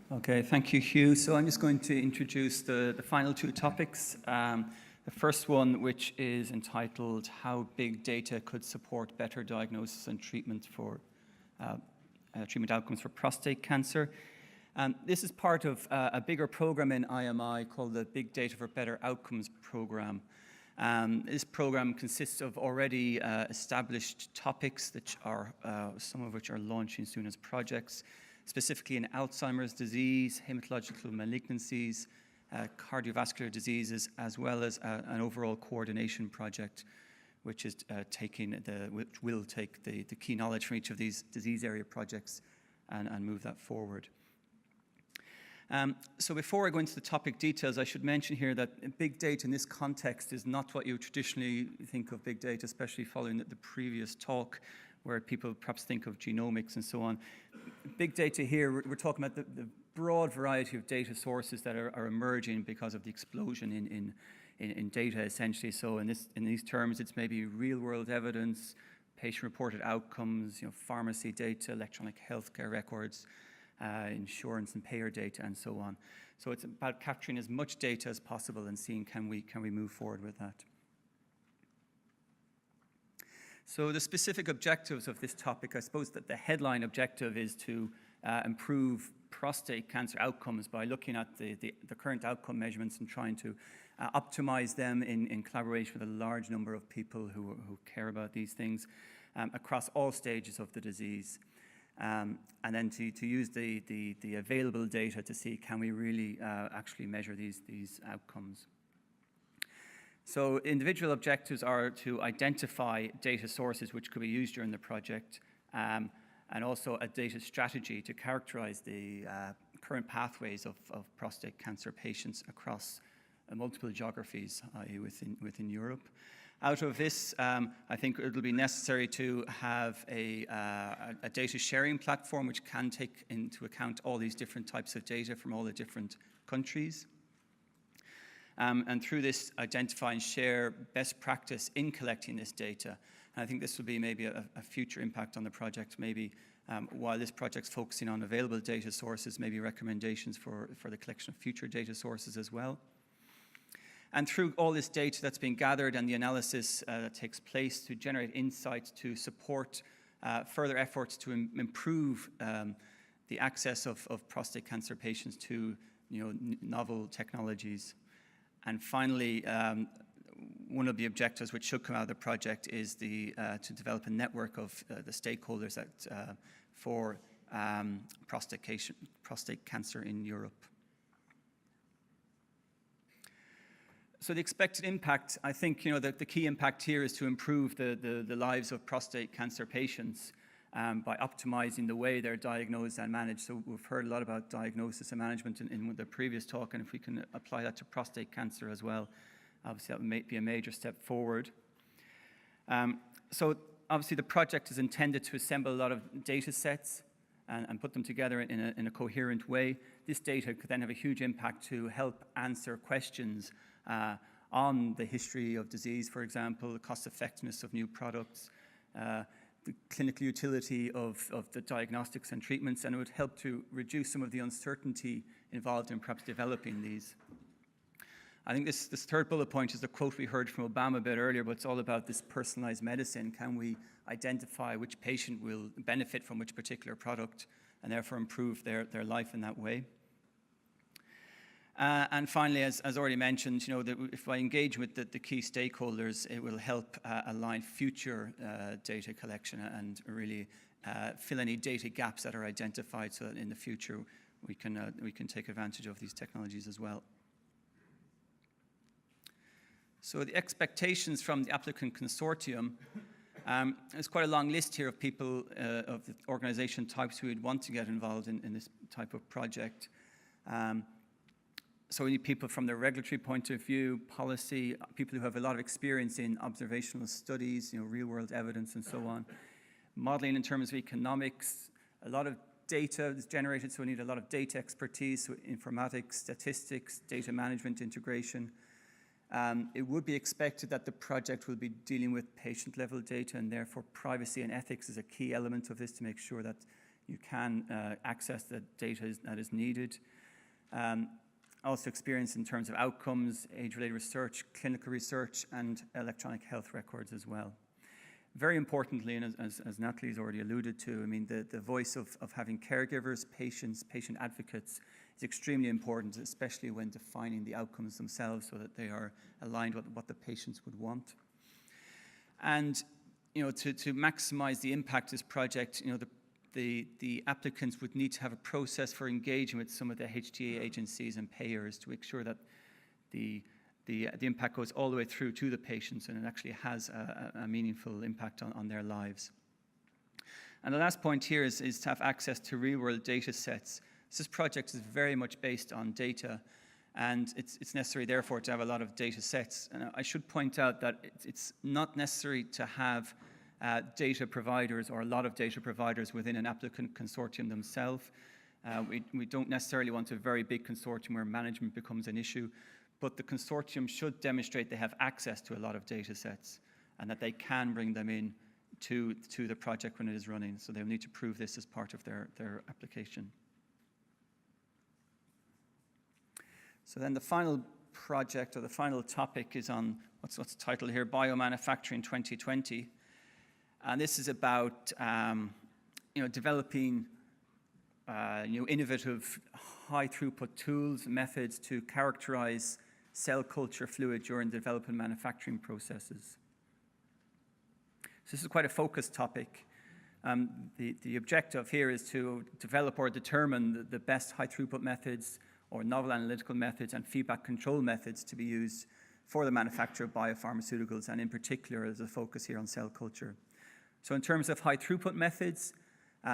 Okay, thank you, Hugh. So I'm just going to introduce the final two topics. The first one, which is entitled How Big Data Could Support Better Diagnosis and Treatment for Treatment Outcomes for Prostate Cancer. This is part of a bigger program in IMI called the Big Data for Better Outcomes program. This program consists of already established topics that are some of which are launching soon as projects, specifically in Alzheimer's disease, hematological malignancies, cardiovascular diseases, as well as an overall coordination project, which is which will take the key knowledge from each of these disease area projects and move that forward. So before I go into the topic details, I should mention here that big data in this context is not what you traditionally think of big data, especially following the previous talk, where people perhaps think of genomics and so on. Big data here, we're talking about the broad variety of data sources that are emerging because of the explosion in data, essentially. So in these terms, it's maybe real-world evidence, patient-reported outcomes, pharmacy data, electronic healthcare records, insurance and payer data, and so on. So it's about capturing as much data as possible and seeing can we move forward with that. So the specific objectives of this topic, I suppose that the headline objective is to improve prostate cancer outcomes by looking at the current outcome measurements and trying to optimize them in collaboration with a large number of people who care about these things across all stages of the disease. And then to use the available data to see can we really actually measure these outcomes. So individual objectives are to identify data sources which could be used during the project, and also a data strategy to characterize the current pathways of prostate cancer patients across multiple geographies, i.e. within Europe. Out of this, I think it will be necessary to have a data sharing platform which can take into account all these different types of data from all the different countries. And through this, identify and share best practice in collecting this data. And I think this will be maybe a future impact on the project. Maybe while this project's focusing on available data sources, maybe recommendations for the collection of future data sources as well. And through all this data that's being gathered and the analysis that takes place to generate insights to support further efforts to improve the access of prostate cancer patients to novel technologies. And finally, one of the objectives which should come out of the project is to develop a network of the stakeholders for prostate cancer in Europe. So the expected impact, I think, the key impact here is to improve the lives of prostate cancer patients by optimizing the way they're diagnosed and managed. So we've heard a lot about diagnosis and management in the previous talk, and if we can apply that to prostate cancer as well, obviously that would be a major step forward. So obviously the project is intended to assemble a lot of data sets and put them together in a coherent way. This data could then have a huge impact to help answer questions on the history of disease, for example, the cost effectiveness of new products, the clinical utility of the diagnostics and treatments, and it would help to reduce some of the uncertainty involved in perhaps developing these. I think this third bullet point is the quote we heard from Obama a bit earlier, but it's all about this personalized medicine. Can we identify which patient will benefit from which particular product and therefore improve their life in that way? And finally, as already mentioned, that if I engage with the key stakeholders, it will help align future data collection and really fill any data gaps that are identified, so that in the future we can take advantage of these technologies as well. So the expectations from the applicant consortium, there's quite a long list here of people of the organization types who would want to get involved in this type of project. So we need people from the regulatory point of view, policy, people who have a lot of experience in observational studies, real-world evidence and so on. Modeling in terms of economics, a lot of data is generated, so we need a lot of data expertise, so informatics, statistics, data management, integration. It would be expected that the project will be dealing with patient-level data, and therefore privacy and ethics is a key element of this to make sure that you can access the data that is needed. Also experience in terms of outcomes, age-related research, clinical research, and electronic health records as well. Very importantly, and as Natalie's already alluded to, I mean, the voice of having caregivers, patients, patient advocates is extremely important, especially when defining the outcomes themselves so that they are aligned with what the patients would want. And, you know, to maximize the impact of this project, you know, the applicants would need to have a process for engaging with some of the HTA agencies and payers to make sure that the impact goes all the way through to the patients and it actually has a meaningful impact on their lives. And the last point here is to have access to real-world data sets. So this project is very much based on data, and it's necessary, therefore, to have a lot of data sets. And I should point out that it's not necessary to have data providers or a lot of data providers within an applicant consortium themselves. We don't necessarily want a very big consortium where management becomes an issue, but the consortium should demonstrate they have access to a lot of data sets and that they can bring them in to the project when it is running. So they'll need to prove this as part of their application. So then the final project or the final topic is on what's titled here, Biomanufacturing 2020. And this is about developing innovative high throughput tools, methods to characterize cell culture fluid during the development manufacturing processes. So this is quite a focused topic. The objective here is to develop or determine the best high throughput methods or novel analytical methods and feedback control methods to be used for the manufacture of biopharmaceuticals, and in particular as a focus here on cell culture. So in terms of high throughput methods,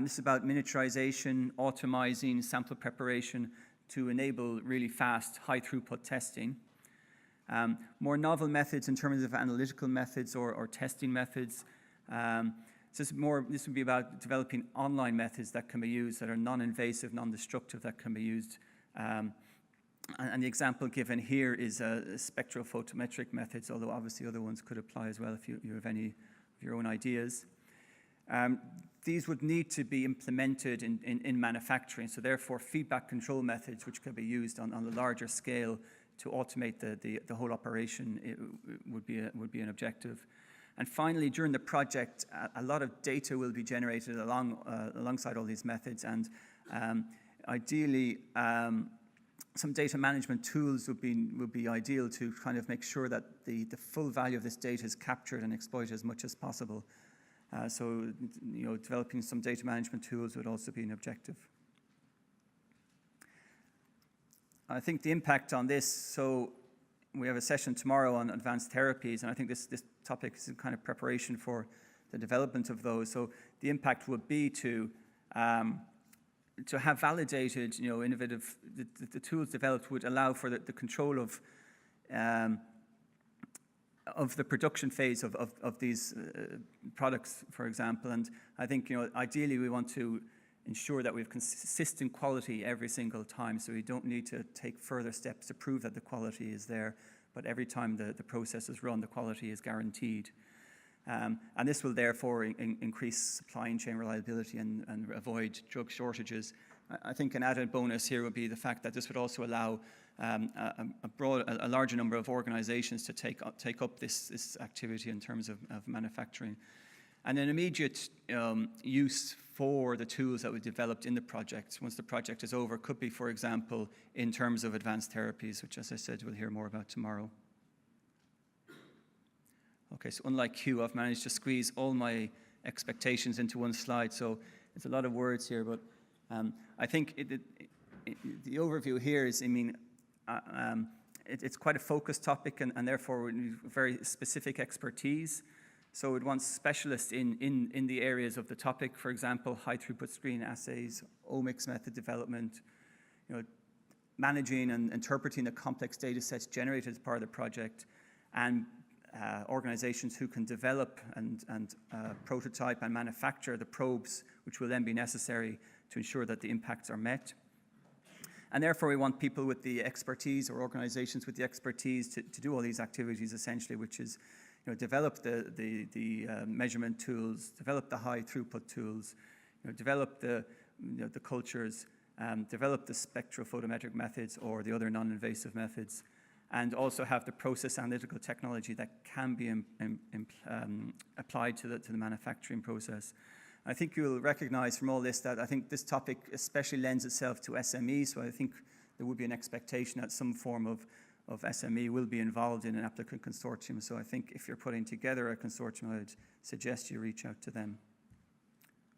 this is about miniaturization, automizing, sample preparation to enable really fast high throughput testing. More novel methods in terms of analytical methods or testing methods. So this would be about developing online methods that can be used that are non-invasive, non-destructive, that can be used. And the example given here is spectrophotometric methods, although obviously other ones could apply as well if you have any of your own ideas. These would need to be implemented in manufacturing, so therefore feedback control methods which could be used on a larger scale to automate the whole operation would be an objective. And finally, during the project, a lot of data will be generated alongside all these methods, and ideally some data management tools would be ideal to kind of make sure that the full value of this data is captured and exploited as much as possible. So, developing some data management tools would also be an objective. I think the impact on this, so we have a session tomorrow on advanced therapies, and I think this topic is in kind of preparation for the development of those. So the impact would be to have validated, innovative, the tools developed would allow for the control of the production phase of these products, for example. And I think, ideally we want to ensure that we have consistent quality every single time, so we don't need to take further steps to prove that the quality is there, but every time the process is run, the quality is guaranteed. And this will therefore increase supply chain reliability and avoid drug shortages. I think an added bonus here would be the fact that this would also allow a larger number of organizations to take up this activity in terms of manufacturing. And an immediate use for the tools that we developed in the project, once the project is over, could be, for example, in terms of advanced therapies, which, as I said, we'll hear more about tomorrow. Okay, so unlike Hugh, I've managed to squeeze all my expectations into one slide, so it's a lot of words here, but I think the overview here is, it's quite a focused topic, and therefore we need very specific expertise. So it wants specialists in the areas of the topic, for example, high throughput screen assays, omics method development, managing and interpreting the complex data sets generated as part of the project, and organizations who can develop and prototype and manufacture the probes, which will then be necessary to ensure that the impacts are met. And therefore, we want people with the expertise, or organizations with the expertise to do all these activities, essentially, which is develop the measurement tools, develop the high throughput tools, develop the the cultures, develop the spectrophotometric methods or the other non-invasive methods, and also have the process analytical technology that can be applied to the manufacturing process. I think you'll recognize from all this that I think this topic especially lends itself to SMEs, so I think there would be an expectation that some form of SME will be involved in an applicant consortium. So I think if you're putting together a consortium, I would suggest you reach out to them.